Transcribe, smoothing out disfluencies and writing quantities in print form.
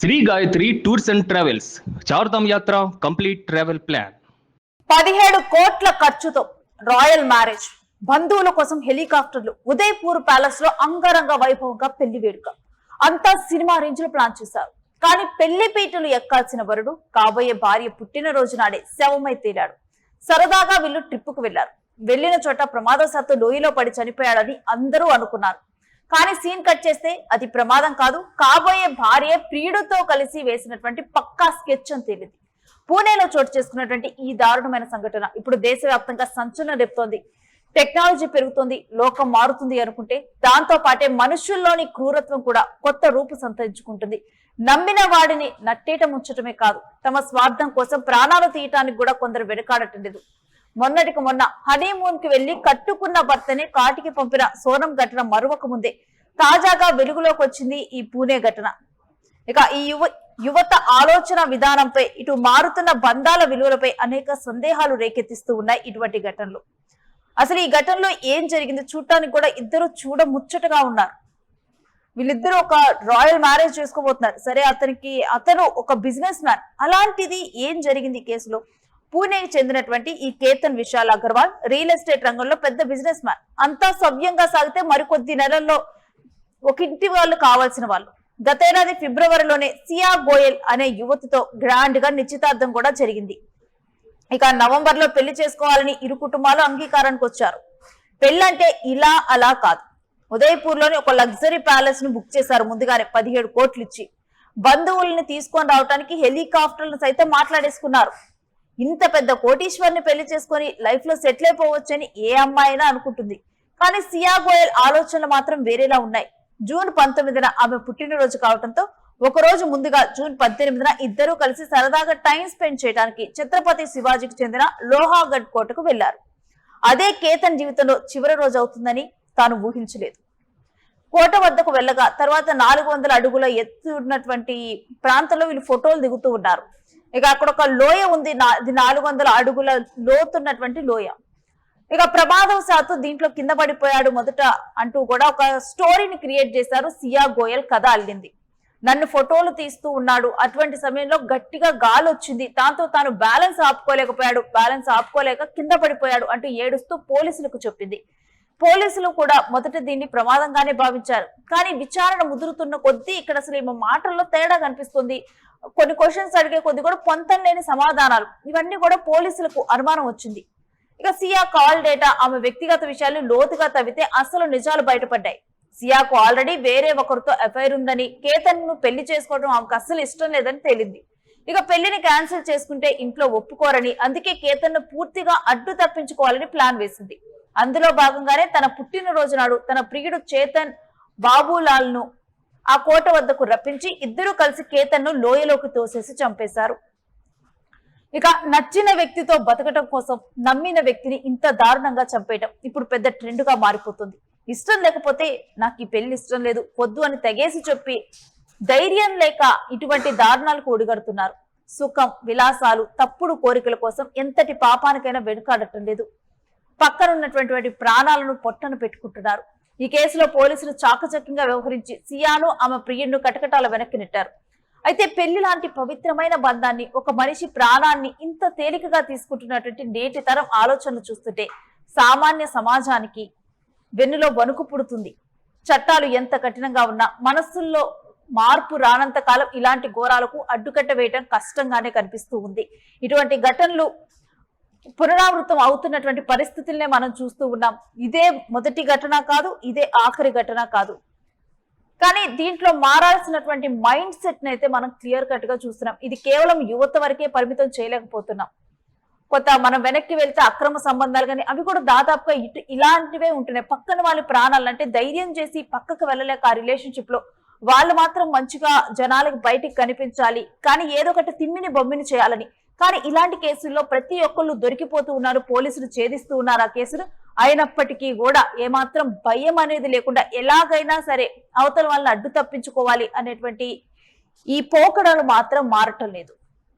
Shri Gayatri tours and travels Chardham yatra complete travel plan. 17 కోట్ల ఖర్చుతో royal marriage, బంధువుల కోసం హెలికాప్టర్లు, ఉదయపూర్ ప్యాలెస్ లో అంగరంగ వైభవంగా పెళ్లి వేడుక అంతా సినిమా రేంజ్ లో ప్లాన్ చేశారు. కానీ పెళ్లి పీటలు ఎక్కాల్సిన వరుడు కాబోయే భార్య పుట్టినరోజు నాడే శవమై తేలాడు. సరదాగా వీళ్ళు ట్రిప్పుకు వెళ్లారు. వెళ్లిన చోట ప్రమాదవశాత్తు లోయలో పడి చనిపోయాడని అందరూ అనుకున్నారు. కానీ సీన్ కట్ చేస్తే అది ప్రమాదం కాదు, కాబోయే భార్య ప్రియుడితో కలిసి వేసినటువంటి పక్కా స్కెచ్ అని తేలింది. పూణేలో చోటు చేసుకున్నటువంటి ఈ దారుణమైన సంఘటన ఇప్పుడు దేశవ్యాప్తంగా సంచలనం రేపుతోంది. టెక్నాలజీ పెరుగుతోంది, లోకం మారుతుంది అనుకుంటే దాంతో పాటే మనుషుల్లోని క్రూరత్వం కూడా కొత్త రూపు సంతరించుకుంటుంది. నమ్మిన వాడిని నట్టేట ముంచటమే కాదు, తమ స్వార్థం కోసం ప్రాణాలు తీయటానికి కూడా కొందరు వెనకాడటం లేదు. మొన్నటికి మొన్న హనీమూన్ కి వెళ్లి కట్టుకున్న భర్తని కాటికి పంపిన సోనం ఘటన మరొక ముందే తాజాగా వెలుగులోకి వచ్చింది ఈ పూణే ఘటన. ఇక ఈ యువత ఆలోచన విధానంపై, ఇటు మారుతున్న బంధాల విలువలపై అనేక సందేహాలు రేకెత్తిస్తూ ఉన్నాయి ఇటువంటి ఘటనలు. అసలు ఈ ఘటనలో ఏం జరిగింది చూడటానికి కూడా ఇద్దరు చూడముచ్చటగా ఉన్నారు. వీళ్ళిద్దరూ ఒక రాయల్ మ్యారేజ్ చేసుకోబోతున్నారు. సరే, అతను ఒక బిజినెస్ మ్యాన్. అలాంటిది ఏం జరిగింది కేసులో? పూణేకి చెందినటువంటి ఈ కేతన్ విశాల్ అగర్వాల్ రియల్ ఎస్టేట్ రంగంలో పెద్ద బిజినెస్ మ్యాన్. అంతా సవ్యంగా సాగితే మరికొద్ది నెలల్లో ఒక ఇంటి వాళ్ళు కావాల్సిన వాళ్ళు. గతేడాది ఫిబ్రవరిలోనే సియా గోయల్ అనే యువతితో గ్రాండ్ గా నిశ్చితార్థం కూడా జరిగింది. ఇక నవంబర్ లో పెళ్లి చేసుకోవాలని ఇరు కుటుంబాలు అంగీకారానికి వచ్చారు. పెళ్ళంటే ఇలా అలా కాదు. ఉదయపూర్ లోని ఒక లగ్జరీ ప్యాలెస్ ను బుక్ చేశారు ముందుగానే 17 కోట్లు ఇచ్చి. బంధువుల్ని తీసుకొని రావడానికి హెలికాప్టర్లను సైతం మాట్లాడేసుకున్నారు. ఇంత పెద్ద కోటీశ్వర్ని పెళ్లి చేసుకుని లైఫ్ లో సెటిల్ అయిపోవచ్చని ఏ అమ్మాయి అయినా అనుకుంటుంది. కానీ సియా గోయల్ ఆలోచనలు మాత్రం వేరేలా ఉన్నాయి. జూన్ 19న ఆమె పుట్టినరోజు కావడంతో ఒక రోజు ముందుగా జూన్ 18న ఇద్దరూ కలిసి సరదాగా టైం స్పెండ్ చేయడానికి ఛత్రపతి శివాజీకి చెందిన లోహాగఢ్ కోటకు వెళ్లారు. అదే కేతన్ జీవితంలో చివరి రోజు అవుతుందని తాను ఊహించలేదు. కోట వద్దకు వెళ్ళగా తర్వాత 400 అడుగుల ఎత్తు ఉన్నటువంటి ప్రాంతంలో వీళ్ళు ఫోటోలు దిగుతూ ఉన్నారు. ఇక అక్కడ ఒక లోయ ఉంది, 400 అడుగుల లోతున్నటువంటి లోయ. ఇక ప్రమాదవశాత్తు దీంట్లో కింద పడిపోయాడు మొదట అంటూ కూడా ఒక స్టోరీని క్రియేట్ చేశారు. సియా గోయల్ కథ అల్లింది. నన్ను ఫోటోలు తీస్తూ ఉన్నాడు, అటువంటి సమయంలో గట్టిగా గాలి వచ్చింది, దాంతో తాను బ్యాలెన్స్ ఆపుకోలేక కింద పడిపోయాడు అంటూ ఏడుస్తూ పోలీసులకు చెప్పింది. పోలీసులు కూడా మొదట దీన్ని ప్రమాదంగానే భావించారు. కానీ విచారణ ముదురుతున్న కొద్దీ ఇక్కడ అసలు ఈమె మాటల్లో తేడా కనిపిస్తుంది. కొన్ని క్వశ్చన్స్ అడిగే కొద్ది కూడా పొంతం లేని సమాధానాలు, ఇవన్నీ కూడా పోలీసులకు అనుమానం వచ్చింది. ఇక సియా కాల్ డేటా, ఆమె వ్యక్తిగత విషయాలు లోతుగా తవ్వితే అసలు నిజాలు బయటపడ్డాయి. సియాకు ఆల్రెడీ వేరే ఒకరితో అఫైర్ ఉందని, కేతన్ ను పెళ్లి చేసుకోవడం ఆమెకు అస్సలు ఇష్టం లేదని తేలింది. ఇక పెళ్లిని క్యాన్సిల్ చేసుకుంటే ఇంట్లో ఒప్పుకోరని, అందుకే కేతన్ ను పూర్తిగా అడ్డు తప్పించుకోవాలని ప్లాన్ వేసింది. అందులో భాగంగానే తన పుట్టినరోజు నాడు తన ప్రియుడు చేతన్ బాబులాల్ ను ఆ కోట వద్దకు రప్పించి ఇద్దరూ కలిసి కేతన్ ను లోయలోకి తోసేసి చంపేశారు. ఇక నచ్చిన వ్యక్తితో బతకటం కోసం నమ్మిన వ్యక్తిని ఇంత దారుణంగా చంపేయటం ఇప్పుడు పెద్ద ట్రెండ్ గా మారిపోతుంది. ఇష్టం లేకపోతే నాకు ఈ పెళ్లి ఇష్టం లేదు, పొద్దు అని తెగేసి చెప్పి ధైర్యం లేక ఇటువంటి దారుణాలకు ఒడిగడుతున్నారు. సుఖం, విలాసాలు, తప్పుడు కోరికల కోసం ఎంతటి పాపానికైనా వెనుకాడటం లేదు. పక్కనున్నటువంటి ప్రాణాలను పొట్టను పెట్టుకుంటున్నారు. ఈ కేసులో పోలీసులు చాకచక్యంగా వ్యవహరించి సియాను ఆమె ప్రియుడిను కటకటాల వెనక్కి నెట్టారు. అయితే పెళ్లి లాంటి పవిత్రమైన బంధాన్ని, ఒక మనిషి ప్రాణాన్ని ఇంత తేలికగా తీసుకుంటున్నటువంటి నేటి తరం ఆలోచనలు చూస్తుంటే సామాన్య సమాజానికి వెన్నులో వణుకు పుడుతుంది. చట్టాలు ఎంత కఠినంగా ఉన్నా మనస్సుల్లో మార్పు రానంత కాలం ఇలాంటి ఘోరాలకు అడ్డుకట్ట వేయటం కష్టంగానే కనిపిస్తూ ఉంది. ఇటువంటి ఘటనలు పునరావృతం అవుతున్నటువంటి పరిస్థితులనే మనం చూస్తూ ఉన్నాం. ఇదే మొదటి ఘటన కాదు, ఇదే ఆఖరి ఘటన కాదు. కానీ దీంట్లో మారాల్సినటువంటి మైండ్ సెట్ ని అయితే మనం క్లియర్ కట్ గా చూస్తున్నాం. ఇది కేవలం యువత వరకే పరిమితం చేయలేకపోతున్నాం. మనం వెనక్కి వెళ్తే అక్రమ సంబంధాలు కానీ అవి కూడా దాదాపుగా ఇలాంటివే ఉంటున్నాయి. పక్కన వాళ్ళ ప్రాణాలు అంటే ధైర్యం చేసి పక్కకు వెళ్ళలేక ఆ రిలేషన్షిప్ లో వాళ్ళు మాత్రం మంచిగా జనాలకు బయటికి కనిపించాలి, కానీ ఏదో ఒకటి తిమ్మిని బొమ్మిని చేయాలని. కానీ ఇలాంటి కేసుల్లో ప్రతి ఒక్కళ్ళు దొరికిపోతూ ఉన్నారు, పోలీసులు ఛేదిస్తూ ఉన్నారు ఆ కేసులు. అయినప్పటికీ కూడా ఏమాత్రం భయం అనేది లేకుండా ఎలాగైనా సరే అవతల వాళ్ళని అడ్డు తప్పించుకోవాలి అనేటువంటి ఈ పోకడలు మాత్రం మారటం లేదు.